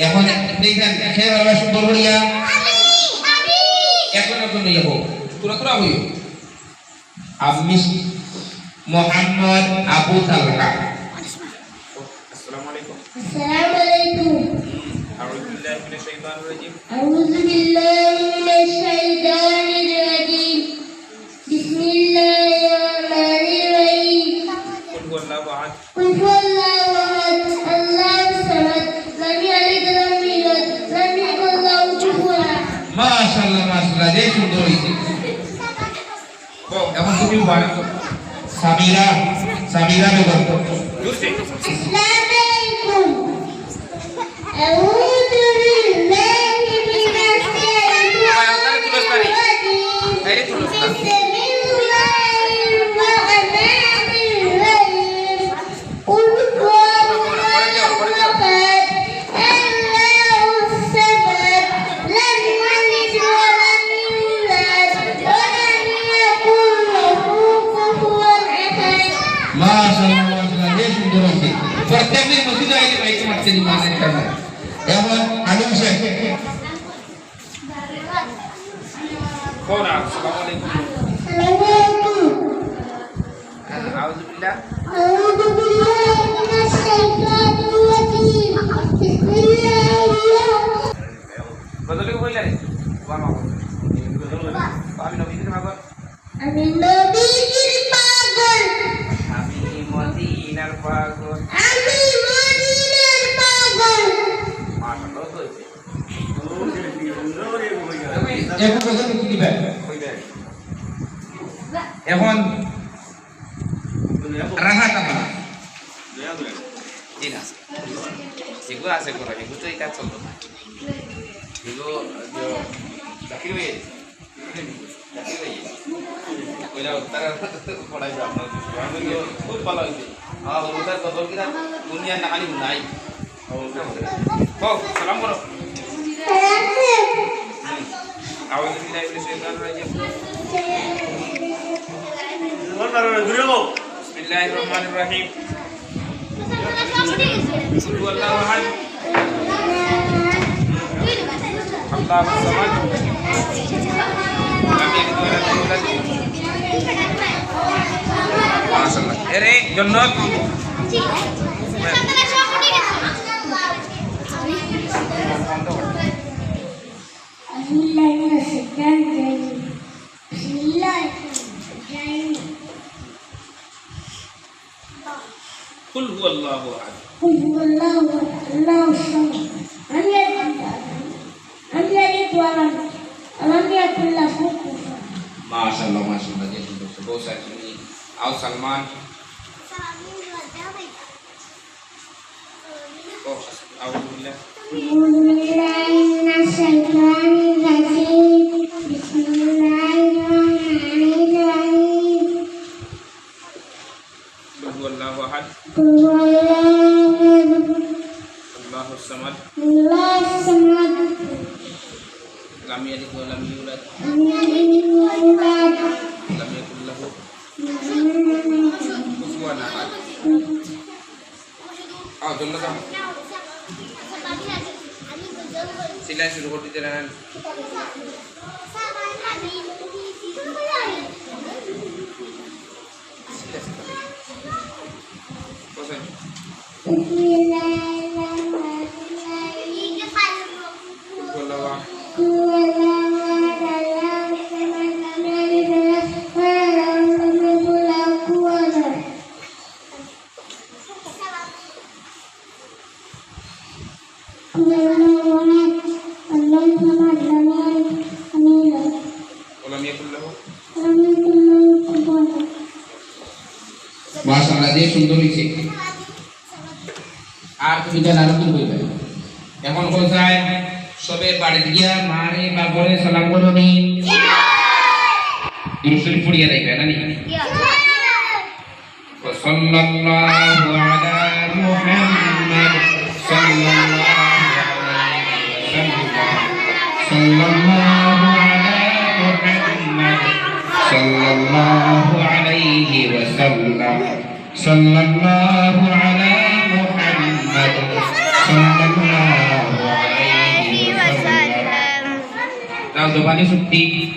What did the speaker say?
এখন দেখেন খেয়ে ভালো সুন্দর করিয়া এখন এখন যাব তোরা তোরা হইও আমি মোহাম্মদ আবু তালহা আসসালামু আলাইকুম আসসালামু আলাইকুম আউযু বিল্লাহি মিনাশ শাইতানির রাজিম আউযু বিল্লাহি মিনাশ শাইতানির রাজিম বিসমিল্লাহির রহমানির রহিম কুল হুয়াল্লাহু আহাদ কুল হুয়াল্লাহু আহাদ আল্লাহুস সামাদ লাম ইয়ালিদ ওয়ালাম ইউলাদ ওয়ালাম ইয়াকুল লাহু কুফুওয়ান আহাদ মাশাআল্লাহ মাশাআল্লাহ যে সুন্দর হইছে এখন তুমি বানাও সামিরা সামিরা বেগম আসসালামু আলাইকুম আউযু বিল্লাহি মিনাশ শাইতানির রাজিম বিসমিল্লাহির রহমানির রহিম কুল হুয়াল্লাহু আহাদ আল্লাহুস সামাদ লাম ইয়ালিদ ওয়ালাম ইউলাদ ওয়ালাম ইয়াকুল লাহু কুফুওয়ান আহাদ মাশাআল্লাহ মাশাআল্লাহ যে সুন্দর হইছে প্রত্যেকদিন মসজিদে আইলে বাইকে মারতে দি মানের কারণে এখন আলম শেখ কোন আসসালামু আলাইকুম আসসালামু আলাইকুম আউযু বিল্লাহ আউযু বিল্লাহি মিনাশ শাইতানির রাজিম বিসমিল্লাহির বদলে কই জানে বাবা আমি নবীর পাগল আমি নবীর পাগল আমি মদিনার পাগল আমি মদিনার পাগল মাশাআল্লাহ হইছে এখন কথা কি দিবে কইবে এখন রাহা কামা ঠিক আছে এগুলো আছে করা এগুলো তো এই কাজ চলতো না এগুলো চাকরি হয়ে চাকরি হয়ে ওইটা তারা পড়াইবে আপনার খুব ভালো হয়েছে ওটার কদর কিনা দুনিয়ার নাহানি নাই সালাম করো আওয়াজ দিলে শাইতান রাজিম বিসমিল্লাহির রহমানির রহিম কুল হুয়াল্লাহু আহাদ আল্লাহুস সামাদ লাম ইয়ালিদ ওয়ালাম ইউলাদ মাশাআল্লাহ এরে জান্নাত কুল হুয়াল্লাহু আহাদ قل هو الله احد الله الصمد لم يلد ولم يكن له كفوا माशाल्लाह माशाल्लाह ये सुंदर से बहुत सारी सुनी आओ सलमान आओ बिल्ला أعوذ بالله من الشيطان الرجيم بسم الله الرحمن الرحيم قل هو الله احد قل هو الله أحد الله الصمد الله الصمد لم يلد ولم يولد لم يلد ولم يولد لم يكن له كفوا احد आओ दोनों का सिलाई शुरू कर दीजिए रहन بسم الله الرحمن الرحيم बोलो هو الله أحد الله الصمد لم يلد ولم يكن له كفوا أحد هو الله أحد الله الصمد لم يلد ولم يولد ولم يكن له ولم يكن له كفوا أحد माशाल्लाह যে সুন্দর হইছে আর তুমি জানা নতুন কইবে এখন কোথায় সবে বাড়ি গিয়া মারে বাবরে সালাম করনি দুরুদ পড়িয়া যাইবে না নি সাল্লাল্লাহু আলা মুহাম্মদ সাল্লাল্লাহু আলাইহি ওয়াসাল্লাম সাল্লাল্লাহু আলা মুহাম্মদ সাল্লাল্লাহু राव दोबानी सुट्टी